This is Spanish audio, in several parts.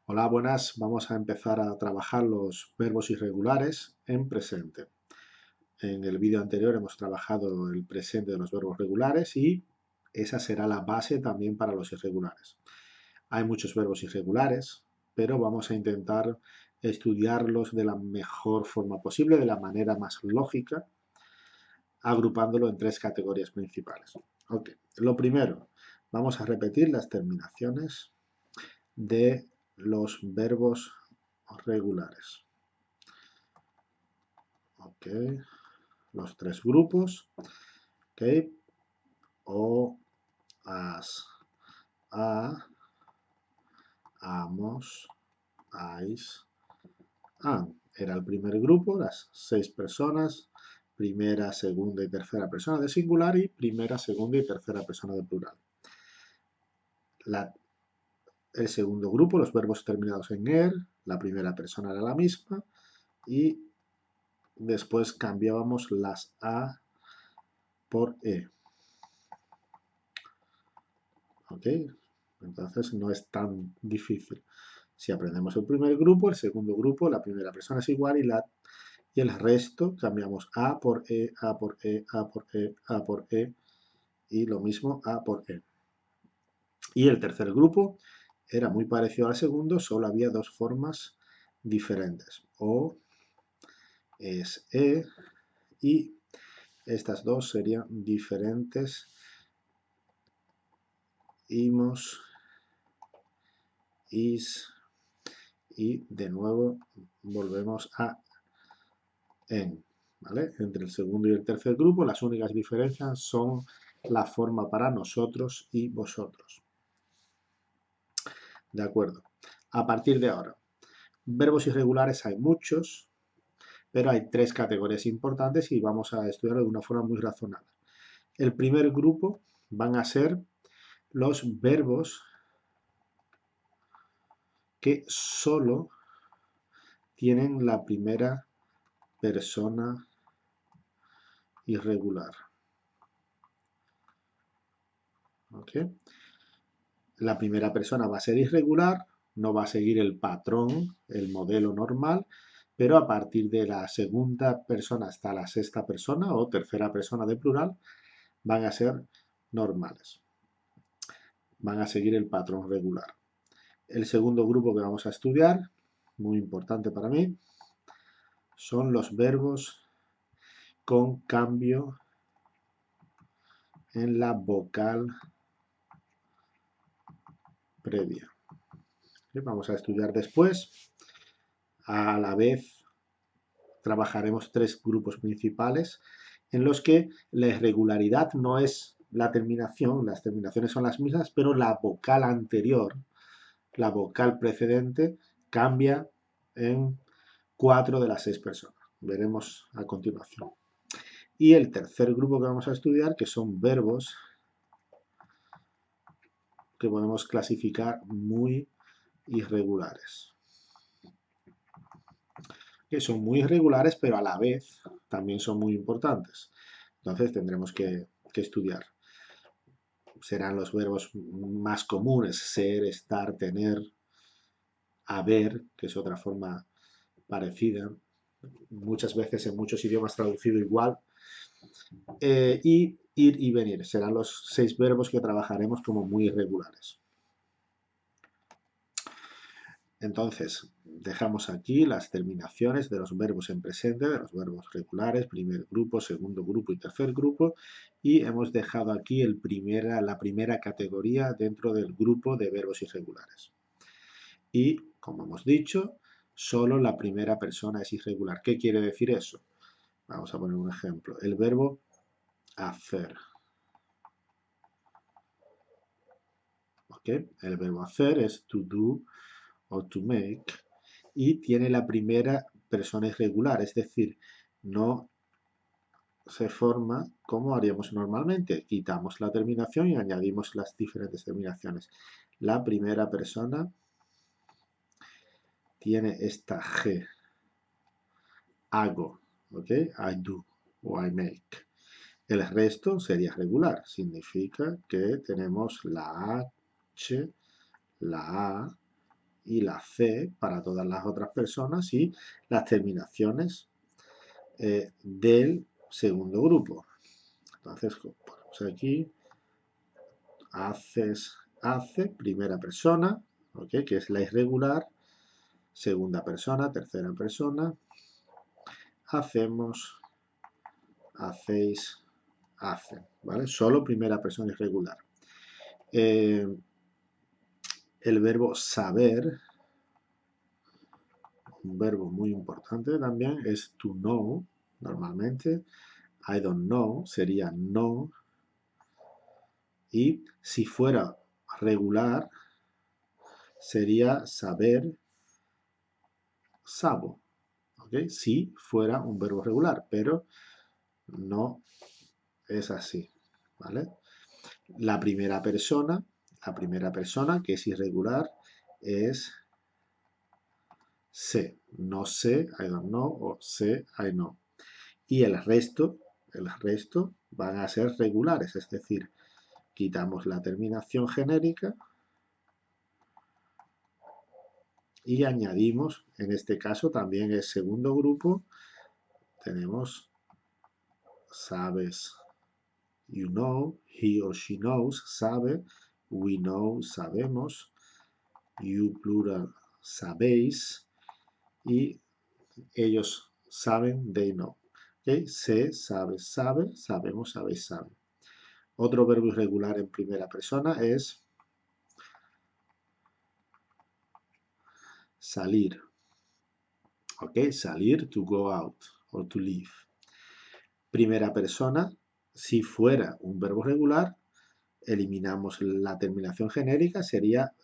Hola, buenas. Vamos a empezar a trabajar los verbos irregulares en presente. En el vídeo anterior hemos trabajado el presente de los verbos regulares y esa será la base también para los irregulares. Hay muchos verbos irregulares, pero vamos a intentar estudiarlos de la mejor forma posible, de la manera más lógica, agrupándolo en tres categorías principales. Ok, lo primero, vamos a repetir las terminaciones de los verbos regulares. Ok, los tres grupos. Ok, o, as, a, amos, ais, an. Era el primer grupo, las 6 personas, primera, segunda y tercera persona de singular y primera, segunda y tercera persona de plural. El segundo grupo, los verbos terminados en er, la primera persona era la misma y después cambiábamos las a por e. ¿Ok? Entonces no es tan difícil. Si aprendemos el primer grupo, el segundo grupo, la primera persona es igual y el resto cambiamos a por e, a por e, a por e, a por e y lo mismo a por e. Y el tercer grupo era muy parecido al segundo, solo había dos formas diferentes. O es e y estas dos serían diferentes. Imos, is y de nuevo volvemos a en. ¿Vale? Entre el segundo y el tercer grupo las únicas diferencias son la forma para nosotros y vosotros. ¿De acuerdo? A partir de ahora, verbos irregulares hay muchos, pero hay tres categorías importantes y vamos a estudiarlo de una forma muy razonada. El primer grupo van a ser los verbos que solo tienen la primera persona irregular. ¿Ok? La primera persona va a ser irregular, no va a seguir el patrón, el modelo normal, pero a partir de la segunda persona hasta la sexta persona o tercera persona de plural van a ser normales, van a seguir el patrón regular. El segundo grupo que vamos a estudiar, muy importante para mí, son los verbos con cambio en la vocal previa. Vamos a estudiar después, a la vez trabajaremos tres grupos principales en los que la irregularidad no es la terminación, las terminaciones son las mismas, pero la vocal anterior, la vocal precedente, cambia en 4 de las 6 personas. Veremos a continuación. Y el tercer grupo que vamos a estudiar, que son verbos que podemos clasificar muy irregulares. Que son muy irregulares, pero a la vez también son muy importantes. Entonces tendremos que estudiar. Serán los verbos más comunes, ser, estar, tener, haber, que es otra forma parecida, muchas veces en muchos idiomas traducido igual, y ir y venir. Serán los 6 verbos que trabajaremos como muy irregulares. Entonces, dejamos aquí las terminaciones de los verbos en presente, de los verbos regulares, primer grupo, segundo grupo y tercer grupo, y hemos dejado aquí la primera categoría dentro del grupo de verbos irregulares. Y, como hemos dicho, solo la primera persona es irregular. ¿Qué quiere decir eso? Vamos a poner un ejemplo. El verbo hacer. ¿Ok? El verbo hacer es to do o to make y tiene la primera persona irregular, es decir, no se forma como haríamos normalmente. Quitamos la terminación y añadimos las diferentes terminaciones. La primera persona tiene esta G. Hago, ¿ok? I do o I make. El resto sería regular. Significa que tenemos la H, la A y la C para todas las otras personas y las terminaciones del segundo grupo. Entonces, ponemos aquí, hace, primera persona, ¿okay? Que es la irregular, segunda persona, tercera persona, hacemos, hacéis, hacen, ¿vale? Solo primera persona irregular. El verbo saber, un verbo muy importante también, es to know, normalmente. I don't know sería no. Y si fuera regular, sería saber, sabo. ¿Okay? Si fuera un verbo regular, pero no es así. ¿Vale? La primera persona que es irregular, es sé. No sé, I don't know, o sé, I know. Y el resto van a ser regulares, es decir, quitamos la terminación genérica y añadimos, en este caso también el segundo grupo, tenemos sabes, you know, he or she knows, sabe, we know, sabemos, you plural, sabéis, y ellos saben, they know. ¿Okay? Sé, sabes, sabe, sabemos, sabéis, sabe. Otro verbo irregular en primera persona es salir. ¿Ok? Salir, to go out, or to leave. Primera persona, si fuera un verbo regular, eliminamos la terminación genérica, sería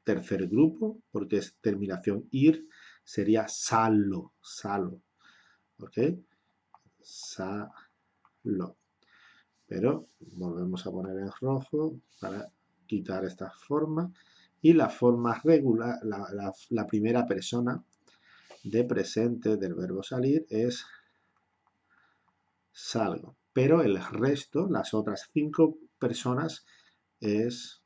tercer grupo, porque es terminación ir, sería salo, salo. ¿Ok? Salo. Pero volvemos a poner en rojo para quitar esta forma. Y la forma regular, la primera persona de presente del verbo salir es salgo. Pero el resto, las otras 5 personas, es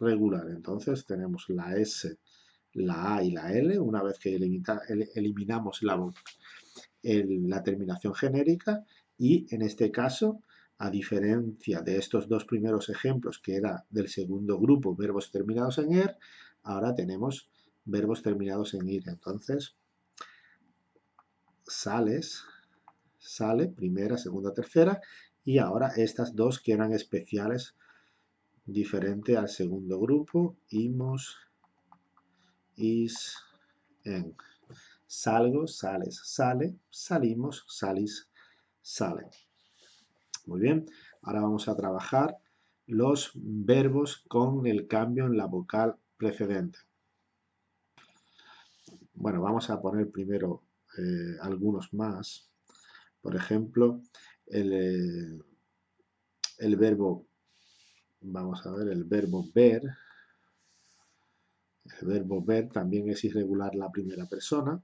regular. Entonces tenemos la S, la A y la L. Una vez que eliminamos la terminación genérica, y en este caso, a diferencia de estos dos primeros ejemplos, que era del segundo grupo, verbos terminados en er, ahora tenemos verbos terminados en ir. Entonces, sales, sale, primera, segunda, tercera, y ahora estas dos que eran especiales, diferente al segundo grupo, imos, is, en. Salgo, sales, sale, salimos, salís, salen. Muy bien, ahora vamos a trabajar los verbos con el cambio en la vocal precedente. Bueno, vamos a poner primero algunos más. Por ejemplo, el verbo, vamos a ver, el verbo ver. El verbo ver también es irregular la primera persona.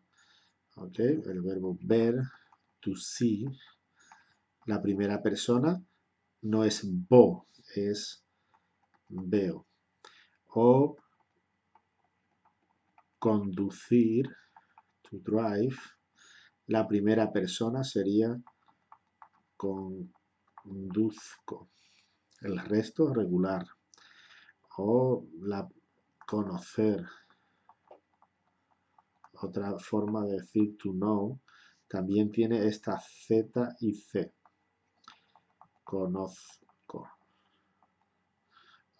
¿Okay? El verbo ver, to see. La primera persona no es bo, es veo. O conducir, to drive. La primera persona sería conduzco. El resto regular. O conocer. Otra forma de decir to know también tiene esta Z y C. Conozco.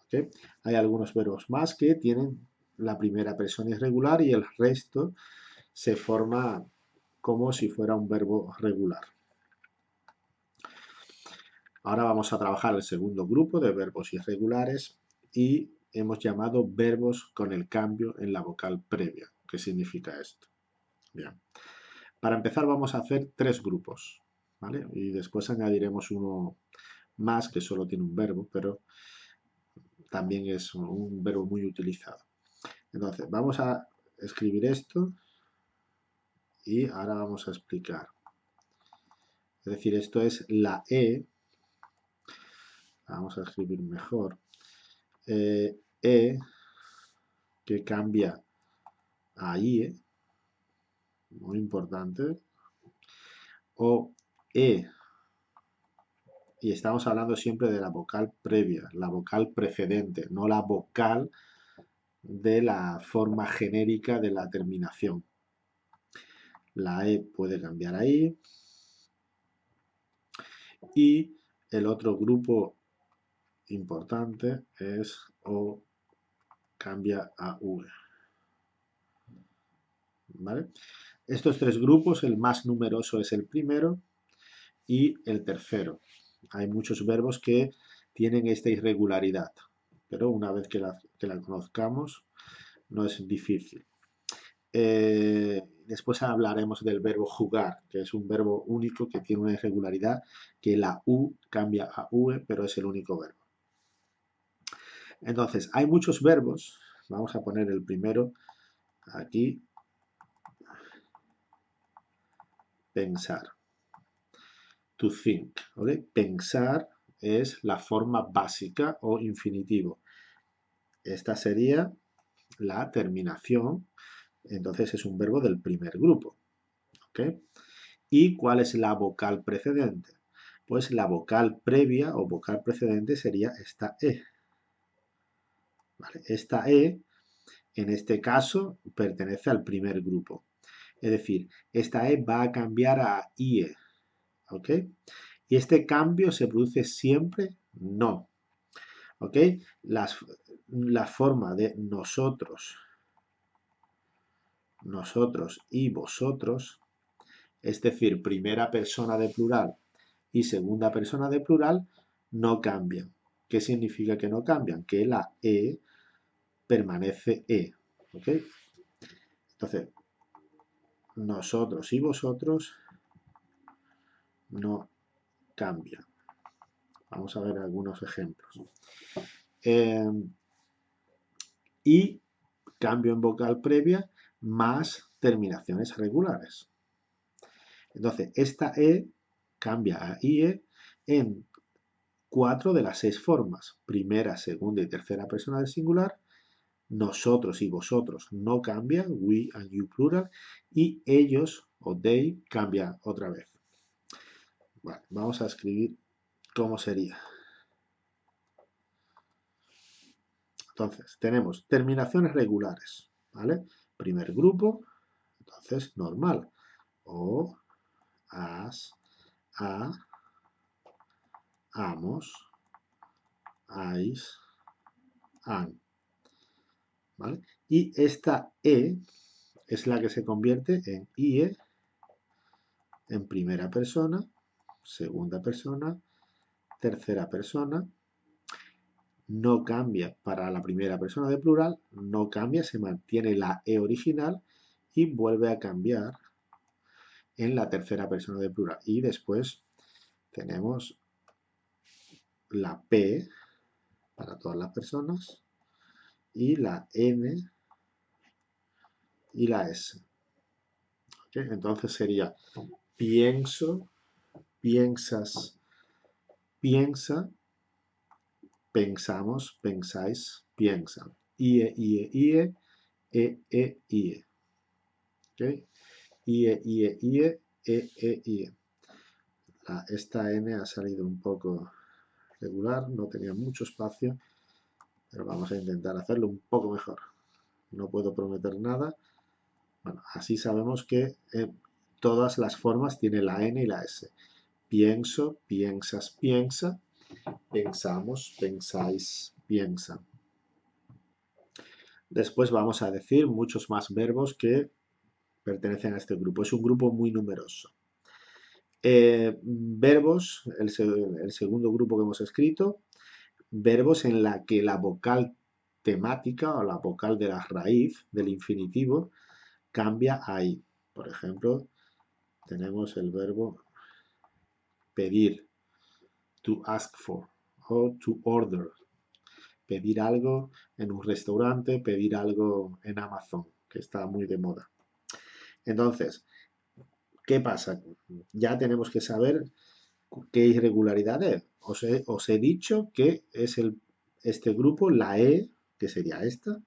¿Okay? Hay algunos verbos más que tienen la primera persona irregular y el resto se forma como si fuera un verbo regular. Ahora vamos a trabajar el segundo grupo de verbos irregulares y hemos llamado verbos con el cambio en la vocal previa. ¿Qué significa esto? Bien. Para empezar vamos a hacer 3 grupos, ¿vale? Y después añadiremos uno más que solo tiene un verbo, pero también es un verbo muy utilizado. Entonces, vamos a escribir esto y ahora vamos a explicar. Es decir, esto es la E. Vamos a escribir mejor. E que cambia a IE, muy importante, o E, y estamos hablando siempre de la vocal previa, la vocal precedente, no la vocal de la forma genérica de la terminación. La E puede cambiar ahí. Y el otro grupo importante es O cambia a V. ¿Vale? Estos tres grupos, el más numeroso es el primero y el tercero. Hay muchos verbos que tienen esta irregularidad, pero una vez que la conozcamos no es difícil. Después hablaremos del verbo jugar, que es un verbo único que tiene una irregularidad, que la U cambia a V, pero es el único verbo. Entonces, hay muchos verbos. Vamos a poner el primero aquí. Pensar. To think. ¿Okay? Pensar es la forma básica o infinitivo. Esta sería la terminación. Entonces es un verbo del primer grupo. ¿Okay? ¿Y cuál es la vocal precedente? Pues la vocal previa o vocal precedente sería esta E. ¿Vale? Esta E, en este caso, pertenece al primer grupo. Es decir, esta E va a cambiar a IE. ¿Ok? ¿Y este cambio se produce siempre? No. ¿Ok? La forma de nosotros y vosotros, es decir, primera persona de plural y segunda persona de plural, no cambian. ¿Qué significa que no cambian? Que la E permanece E. ¿Ok? Entonces, nosotros y vosotros no cambian. Vamos a ver algunos ejemplos. Y cambio en vocal previa más terminaciones regulares. Entonces, esta E cambia a IE en 4 de las 6 formas. Primera, segunda y tercera persona del singular. Nosotros y vosotros no cambian, we and you plural. Y ellos o they cambia otra vez. Vale, vamos a escribir cómo sería. Entonces, tenemos terminaciones regulares, ¿vale? Primer grupo, entonces normal. O, as, a, amos, ais, an. ¿Vale? Y esta E es la que se convierte en IE en primera persona, segunda persona, tercera persona. No cambia para la primera persona de plural, no cambia, se mantiene la E original y vuelve a cambiar en la tercera persona de plural. Y después tenemos la P para todas las personas y la N y la S. ¿Okay? Entonces sería pienso, piensas, piensa, pensamos, pensáis, piensan. IE, IE, IE, E, IE. ¿Okay? IE, IE, IE, IE. Esta N ha salido un poco regular, no tenía mucho espacio, pero vamos a intentar hacerlo un poco mejor. No puedo prometer nada. Bueno, así sabemos que todas las formas tienen la N y la S. Pienso, piensas, piensa. Pensamos, pensáis, piensan. Después vamos a decir muchos más verbos que pertenecen a este grupo. Es un grupo muy numeroso. Verbos, el segundo grupo que hemos escrito, verbos en la que la vocal temática o la vocal de la raíz del infinitivo cambia a I. Por ejemplo, tenemos el verbo pedir, to ask for, o to order, pedir algo en un restaurante, pedir algo en Amazon, que está muy de moda. Entonces, ¿qué pasa? Ya tenemos que saber qué irregularidad es. Os he dicho que es este grupo, la E, que sería esta,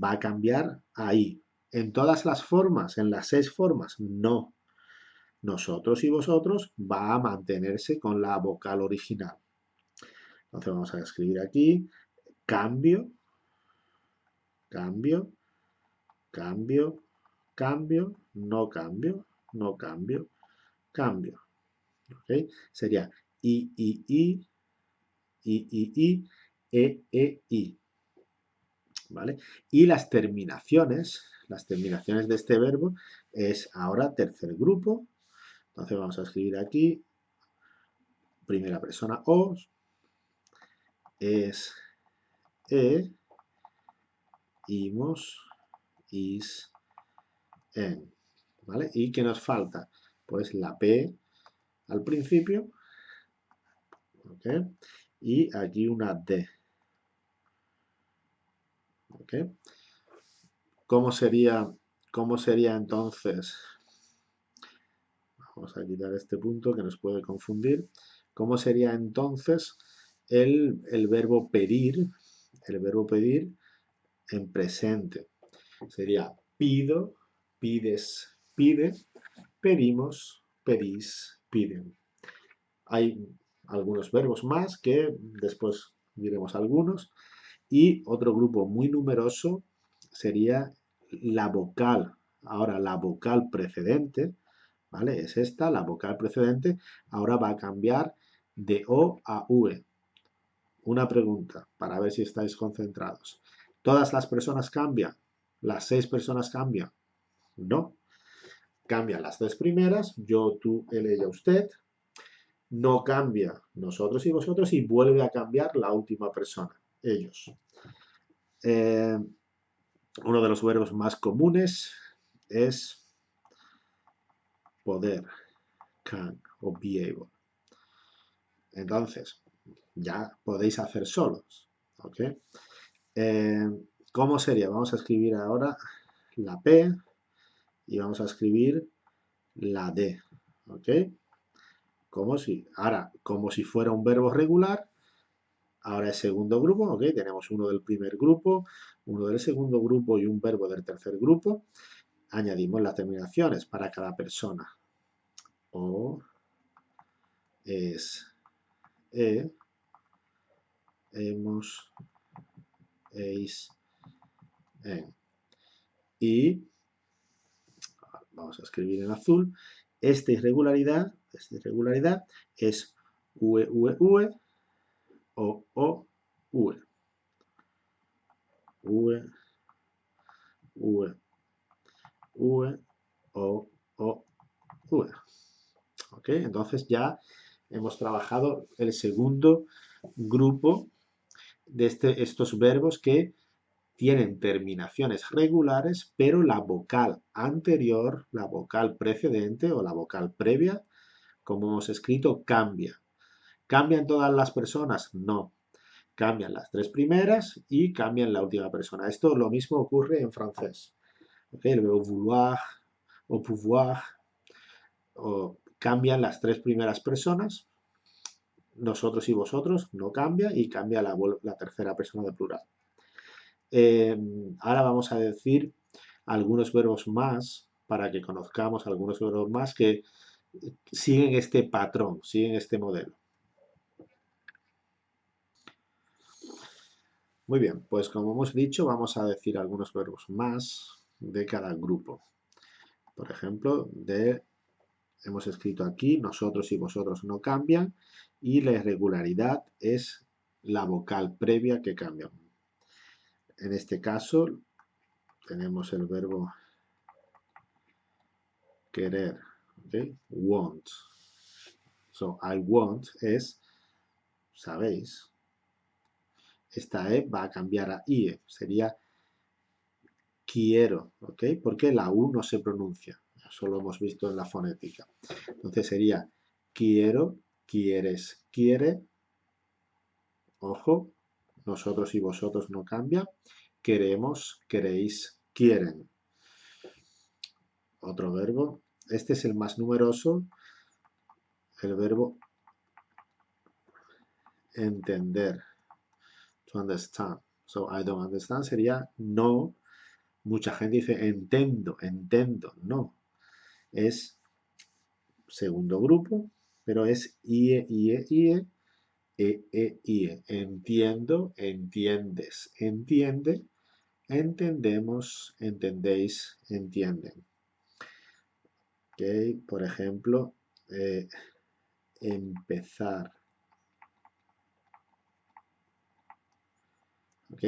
va a cambiar ahí. ¿En todas las formas? ¿En las 6 formas? No. Nosotros y vosotros va a mantenerse con la vocal original. Entonces vamos a escribir aquí cambio, cambio, cambio, cambio, no cambio, no cambio, cambio. ¿Ok? Sería I, I, ¿vale? Y las terminaciones de este verbo es ahora tercer grupo. Entonces vamos a escribir aquí primera persona os, es, imos, is, en. ¿Vale? ¿Y qué nos falta? Pues la P al principio, ¿ok? Y aquí una D, ¿ok? ¿Cómo sería entonces? Vamos a quitar este punto que nos puede confundir. ¿Cómo sería entonces el verbo pedir? El verbo pedir en presente. Sería pido, pides, pide, pedimos, pedís, piden. Hay algunos verbos más que después diremos algunos. Y otro grupo muy numeroso sería la vocal. Ahora, la vocal precedente, ¿vale? Es esta, la vocal precedente, ahora va a cambiar de O a V. Una pregunta para ver si estáis concentrados. ¿Todas las personas cambian? ¿Las 6 personas cambian? No. Cambian las 3 primeras, yo, tú, él, ella, usted. No cambia nosotros y vosotros y vuelve a cambiar la última persona, ellos. Eh, uno de los verbos más comunes es poder, can o be able. Entonces, ya podéis hacer solos. ¿Ok? ¿Cómo sería? Vamos a escribir ahora la P y vamos a escribir la D. ¿Ok? Como si fuera un verbo regular. Ahora es segundo grupo, ¿ok? Tenemos uno del primer grupo, uno del segundo grupo y un verbo del tercer grupo. Añadimos las terminaciones para cada persona. O, es, hemos, eis, en. Y vamos a escribir en azul. Esta irregularidad es ue, o, ue. Ue, o, ue. ¿Ok? Entonces ya hemos trabajado el segundo grupo de estos verbos que tienen terminaciones regulares, pero la vocal anterior, la vocal precedente o la vocal previa, como hemos escrito, cambia. ¿Cambian todas las personas? No. Cambian las 3 primeras y cambian la última persona. Esto lo mismo ocurre en francés. ¿Okay? El verbo vouloir o pouvoir cambian las 3 primeras personas, nosotros y vosotros no cambia y cambia la tercera persona de plural. Ahora vamos a decir algunos verbos más para que conozcamos algunos verbos más que siguen este patrón, siguen este modelo. Muy bien, pues como hemos dicho, vamos a decir algunos verbos más de cada grupo. Por ejemplo, hemos escrito aquí, nosotros y vosotros no cambian, y la irregularidad es la vocal previa que cambia. En este caso, tenemos el verbo querer, ¿okay? Want. So, I want es, ¿sabéis? Esta E va a cambiar a IE, sería quiero, ¿ok? Porque la U no se pronuncia, eso lo hemos visto en la fonética. Entonces sería quiero, quieres, quiere, ojo, nosotros y vosotros no cambia, queremos, queréis, quieren. Otro verbo, este es el más numeroso, el verbo entender, to understand. So, I don't understand sería no Mucha gente dice entendo, entendo. No, es segundo grupo, pero es IE, IE, IE, IE. Entiendo, entiendes, entiende, entendemos, entendéis, entienden. ¿Ok? Por ejemplo, empezar. ¿Ok?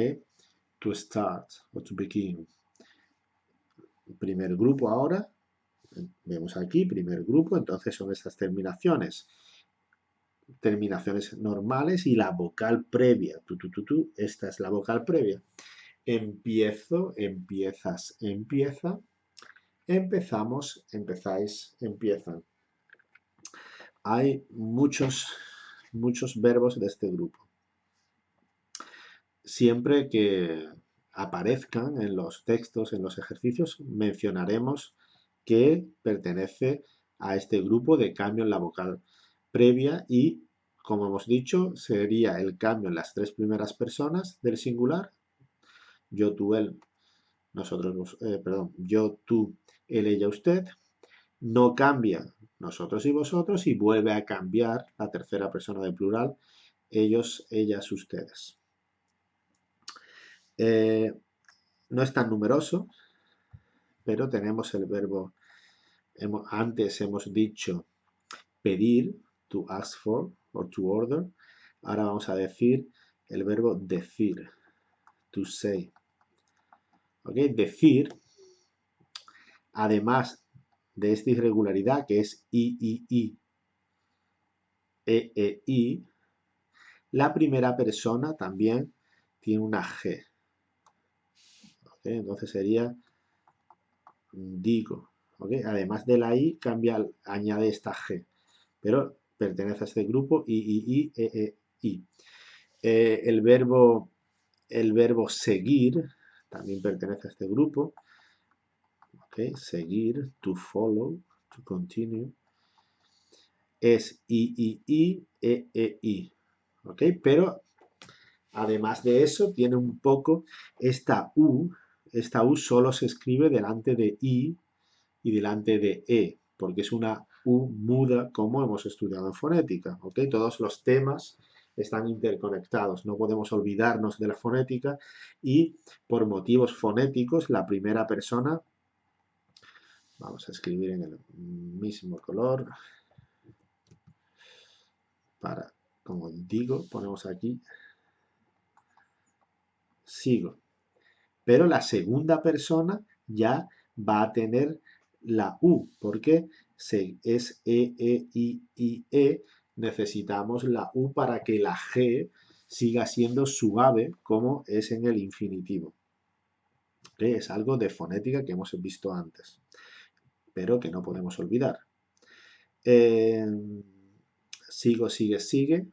To start o to begin. Primer grupo ahora. Vemos aquí, primer grupo, entonces son estas terminaciones. Terminaciones normales y la vocal previa. Esta es la vocal previa. Empiezo, empiezas, empieza. Empezamos, empezáis, empiezan. Hay muchos verbos de este grupo. Siempre que aparezcan en los textos, en los ejercicios, mencionaremos que pertenece a este grupo de cambio en la vocal previa y, como hemos dicho, sería el cambio en las tres primeras personas del singular. Yo, tú, él, nosotros, perdón, yo, tú, él, ella, usted. No cambia nosotros y vosotros y vuelve a cambiar la tercera persona del plural, ellos, ellas, ustedes. No es tan numeroso, pero tenemos el verbo, antes hemos dicho pedir, to ask for, or to order. Ahora vamos a decir el verbo decir, to say. ¿Ok? Decir, además de esta irregularidad que es I, I, la primera persona también tiene una G. ¿Okay? Entonces sería digo. ¿Okay? Además de la I, añade esta G. Pero pertenece a este grupo I. El verbo seguir también pertenece a este grupo. ¿Okay? Seguir, to follow, to continue. Es I. ¿Ok? Pero además de eso, tiene un poco esta U. Esta U solo se escribe delante de I y delante de E, porque es una U muda como hemos estudiado en fonética. ¿Ok? Todos los temas están interconectados, no podemos olvidarnos de la fonética y por motivos fonéticos la primera persona, vamos a escribir en el mismo color, para, como digo, ponemos aquí, sigo. Pero la segunda persona ya va a tener la U, porque es I. Necesitamos la U para que la G siga siendo suave como es en el infinitivo. ¿Okay? Es algo de fonética que hemos visto antes, pero que no podemos olvidar. Sigo, sigue.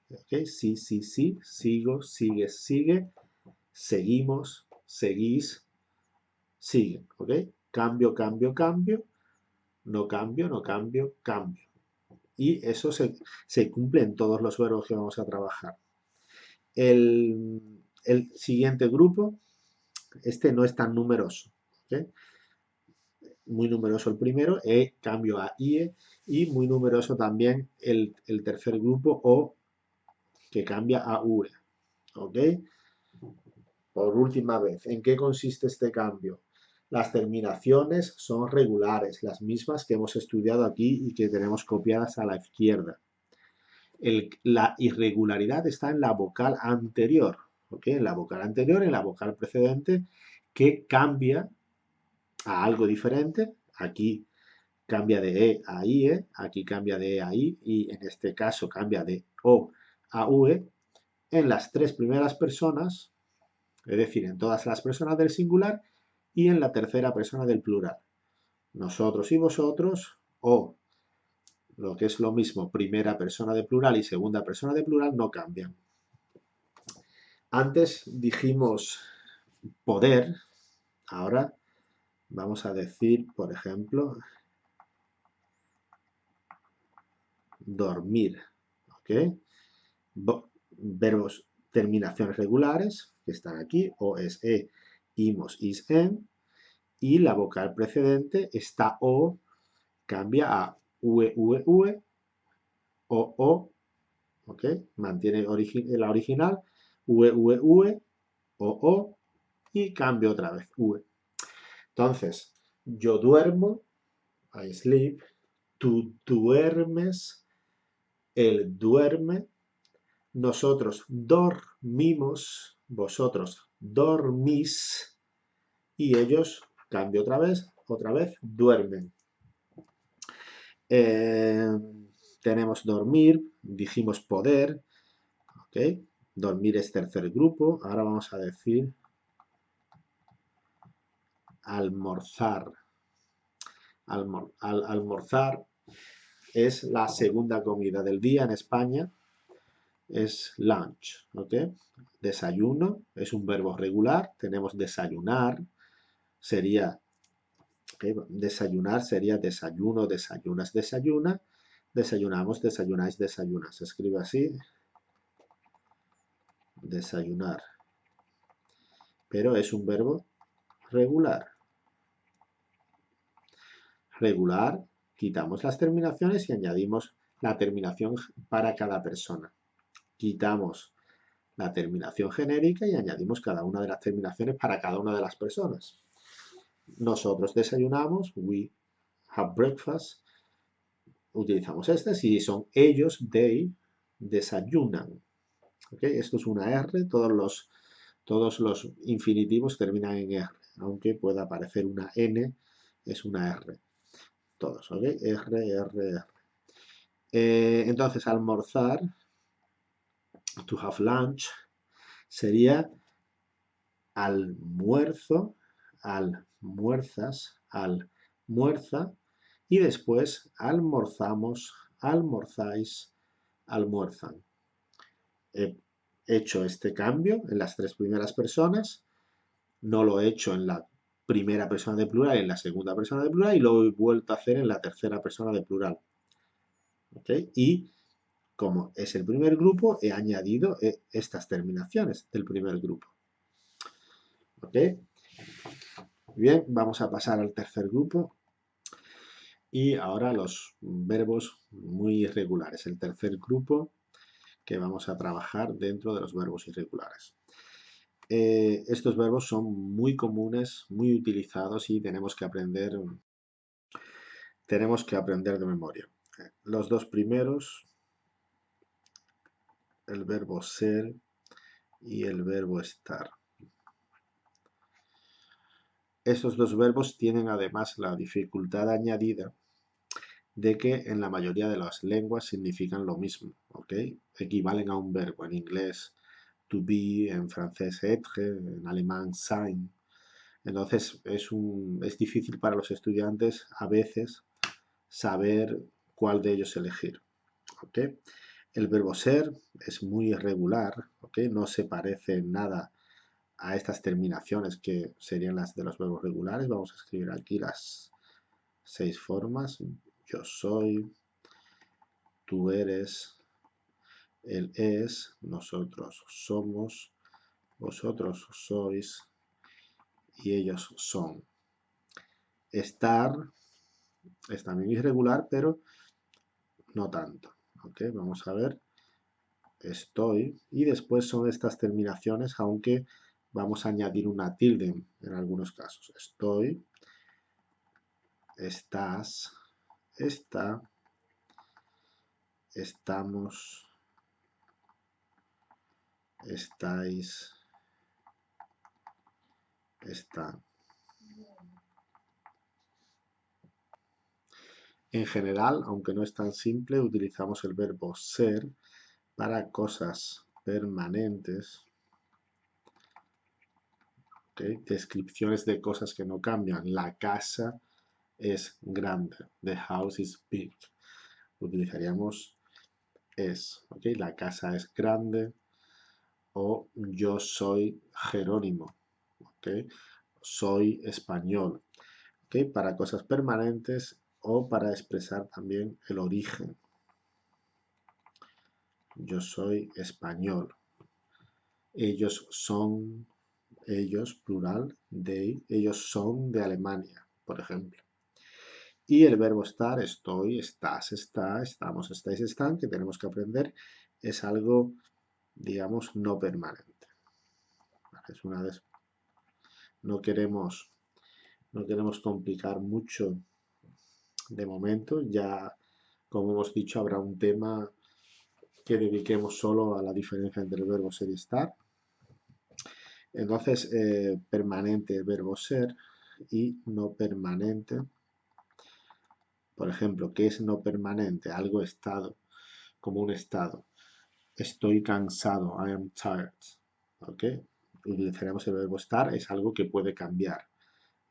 ¿Okay? Sí, sigo, sigue. Seguimos, seguís, siguen, ¿ok? Cambio, no cambio. Y eso se cumple en todos los verbos que vamos a trabajar. El siguiente grupo, este no es tan numeroso, ¿ok? Muy numeroso el primero, cambio a IE, y muy numeroso también el tercer grupo, O, que cambia a UE, ¿ok? Por última vez, ¿en qué consiste este cambio? Las terminaciones son regulares, las mismas que hemos estudiado aquí y que tenemos copiadas a la izquierda. La irregularidad está en la vocal anterior, ¿ok? En la vocal anterior, en la vocal precedente, que cambia a algo diferente. Aquí cambia de E a IE, aquí cambia de E a I, y en este caso cambia de O a UE. En las tres primeras personas, es decir, en todas las personas del singular, y en la tercera persona del plural. Nosotros y vosotros, o lo que es lo mismo, primera persona de plural y segunda persona de plural no cambian. Antes dijimos poder, ahora vamos a decir, por ejemplo, dormir. ¿Ok? Verbos, terminaciones regulares, que están aquí, o es E, imos, is, en, y la vocal precedente, esta O, cambia a ue, ue, ue, o, ¿ok? Mantiene la original, ue, ue, ue, o, y cambio otra vez, ue. Entonces, yo duermo, I sleep, tú duermes, él duerme, nosotros dormimos, vosotros dormís, y ellos, cambio otra vez, duermen. Eh, tenemos dormir, dijimos poder, ¿ok? Dormir es tercer grupo. Ahora vamos a decir almorzar. Almorzar es la segunda comida del día en España. Es lunch, ¿ok? Desayuno es un verbo regular. Tenemos desayunar, sería, ¿okay? Desayunar sería desayuno, desayunas, desayuna. Desayunamos, desayunáis, desayunas. Se escribe así, desayunar. Pero es un verbo regular. Regular, quitamos las terminaciones y añadimos la terminación para cada persona. Quitamos la terminación genérica y añadimos cada una de las terminaciones para cada una de las personas. Nosotros desayunamos, we have breakfast, utilizamos estas y son ellos, they, desayunan. ¿Okay? Esto es una R, todos los infinitivos terminan en R, aunque pueda aparecer una N, es una R. Todos, ¿ok? R, R, R. Entonces, almorzar, to have lunch, sería almuerzo, almuerzas, almuerza, y después almorzamos, almorzáis, almuerzan. He hecho este cambio en las tres primeras personas, no lo he hecho en la primera persona de plural y en la segunda persona de plural, y lo he vuelto a hacer en la tercera persona de plural. ¿Ok? Y como es el primer grupo, he añadido estas terminaciones del primer grupo. ¿Ok? Bien, vamos a pasar al tercer grupo. Y ahora los verbos muy irregulares. El tercer grupo que vamos a trabajar dentro de los verbos irregulares. Estos verbos son muy comunes, muy utilizados y tenemos que aprender de memoria. Los dos primeros, el verbo ser y el verbo estar. Estos dos verbos tienen además la dificultad añadida de que en la mayoría de las lenguas significan lo mismo, ¿ok? Equivalen a un verbo. En inglés, to be, en francés, être, en alemán, sein. Entonces es difícil para los estudiantes a veces saber cuál de ellos elegir, ¿ok? El verbo ser es muy irregular, ¿ok? No se parece en nada a estas terminaciones que serían las de los verbos regulares. Vamos a escribir aquí las 6 formas. Yo soy, tú eres, él es, nosotros somos, vosotros sois y ellos son. Estar es también irregular, pero no tanto. ¿Ok? Vamos a ver. Estoy. Y después son estas terminaciones, aunque vamos a añadir una tilde en algunos casos. Estoy, estás, está, estamos, estáis, están. En general, aunque no es tan simple, utilizamos el verbo ser para cosas permanentes, ¿okay? Descripciones de cosas que no cambian. La casa es grande. The house is big. Utilizaríamos es, ¿ok? La casa es grande. O yo soy Jerónimo, ¿ok? Soy español, ¿ok? Para cosas permanentes o para expresar también el origen. Yo soy español. Ellos son ellos, plural, they, ellos son de Alemania, por ejemplo. Y el verbo estar, estoy, estás, está, estamos, estáis, están, que tenemos que aprender, es algo, digamos, no permanente. Es una vez, no queremos, no queremos complicar mucho de momento, ya como hemos dicho habrá un tema que dediquemos solo a la diferencia entre el verbo ser y estar. Entonces, permanente, verbo ser, y no permanente. Por ejemplo, ¿qué es no permanente? Algo estado, como un estado. Estoy cansado, I am tired. ¿Ok? Utilizaremos el verbo estar, es algo que puede cambiar,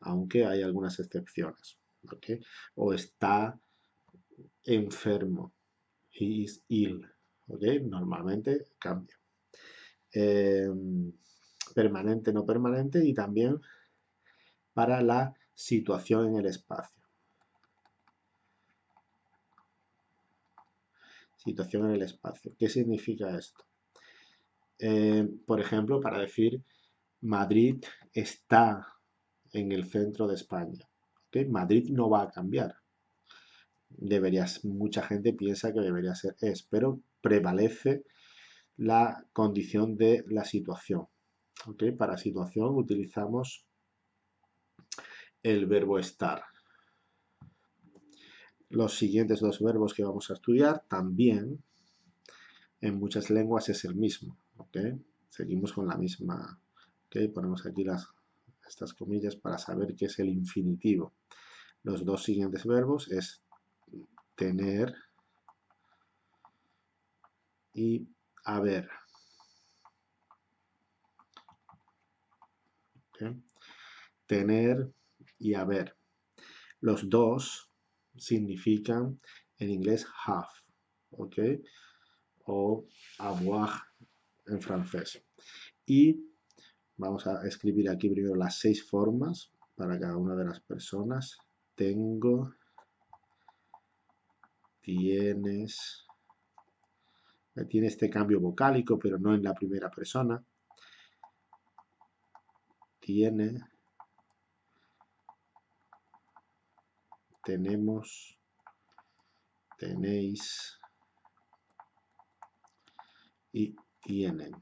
aunque hay algunas excepciones. ¿Ok? O está enfermo, he is ill. ¿Ok? Normalmente cambia. Eh, permanente, no permanente, y también para la situación en el espacio. Situación en el espacio. ¿Qué significa esto? Por ejemplo, para decir Madrid está en el centro de España. ¿Okay? Madrid no va a cambiar. Mucha gente piensa que debería ser es, pero prevalece la condición de la situación. ¿Okay? Para situación utilizamos el verbo estar. Los siguientes dos verbos que vamos a estudiar también en muchas lenguas es el mismo. ¿Okay? Seguimos con la misma. ¿Okay? Ponemos aquí estas comillas para saber qué es el infinitivo. Los dos siguientes verbos es tener y haber. ¿Okay? Tener y haber. Los dos significan en inglés have, ¿ok? O avoir en francés. Y vamos a escribir aquí primero las 6 formas para cada una de las personas. Tengo, tienes, tiene este cambio vocálico, pero no en la primera persona. Tiene, tenemos, tenéis y tienen.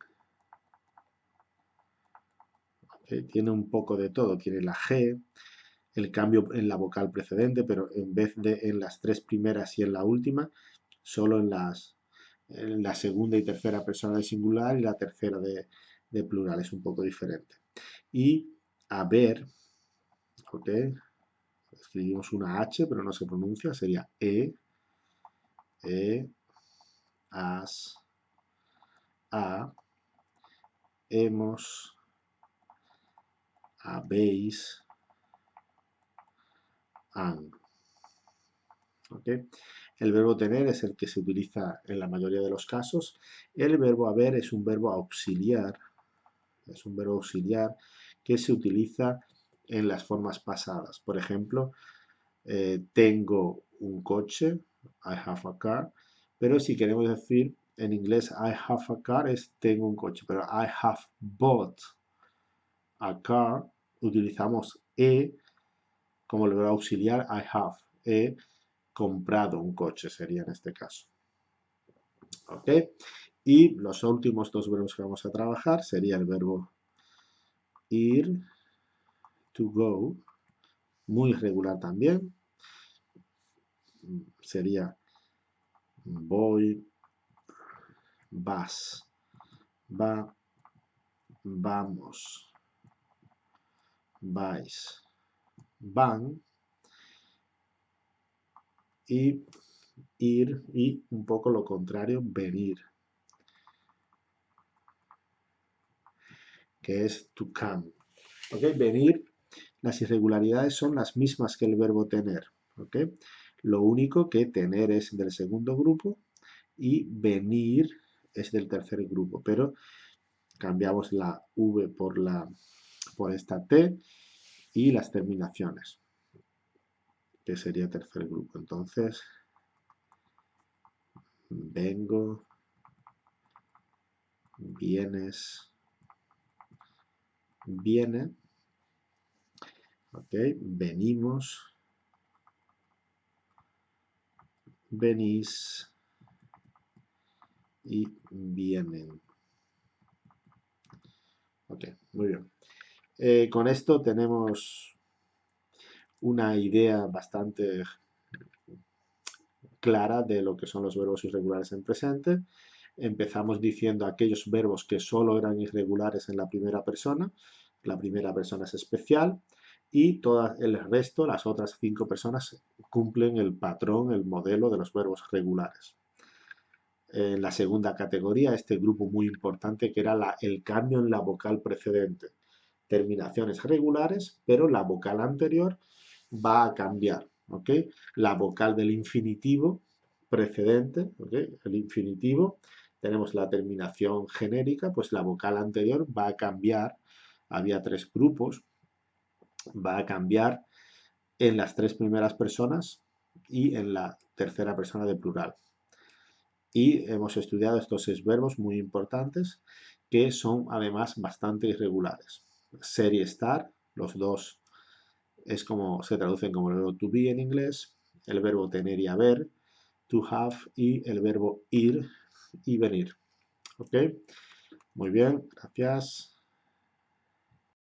¿Okay? Tiene un poco de todo. Tiene la G, el cambio en la vocal precedente, pero en vez de en las 3 primeras y en la última, solo en la segunda y tercera persona de singular y la tercera de plural. Es un poco diferente. Y haber, ¿ok? Escribimos una H, pero no se pronuncia, sería has, a, hemos, habéis, han. ¿Okay? El verbo tener es el que se utiliza en la mayoría de los casos. El verbo haber es un verbo auxiliar. Es un verbo auxiliar que se utiliza en las formas pasadas. Por ejemplo, tengo un coche, I have a car, pero si queremos decir en inglés I have a car es tengo un coche, pero I have bought a car, utilizamos como el verbo auxiliar I have, he comprado un coche sería en este caso. ¿Ok? Y los últimos dos verbos que vamos a trabajar sería el verbo ir, to go, muy irregular también, sería voy, vas, va, vamos, vais, van, y ir y un poco lo contrario, venir, que es to come. ¿Ok? Venir, las irregularidades son las mismas que el verbo tener. ¿Ok? Lo único que tener es del segundo grupo y venir es del tercer grupo, pero cambiamos la V por esta T y las terminaciones, que sería tercer grupo. Entonces, vengo, vienes, viene, ¿ok? Venimos, venís y vienen. Ok, muy bien. Con esto tenemos una idea bastante clara de lo que son los verbos irregulares en presente. Empezamos diciendo aquellos verbos que solo eran irregulares en la primera persona. La primera persona es especial y todo el resto, las otras 5 personas, cumplen el patrón, el modelo de los verbos regulares. En la segunda categoría, este grupo muy importante que era el cambio en la vocal precedente. Terminaciones regulares, pero la vocal anterior va a cambiar, ¿ok? La vocal del infinitivo precedente, ¿ok? El infinitivo, tenemos la terminación genérica, pues la vocal anterior va a cambiar, había 3 grupos, va a cambiar en las 3 primeras personas y en la tercera persona de plural. Y hemos estudiado estos 6 verbos muy importantes que son además bastante irregulares. Ser y estar, los dos es como se traducen como el verbo to be en inglés, el verbo tener y haber, to have, y el verbo ir y venir. ¿Ok? Muy bien, gracias.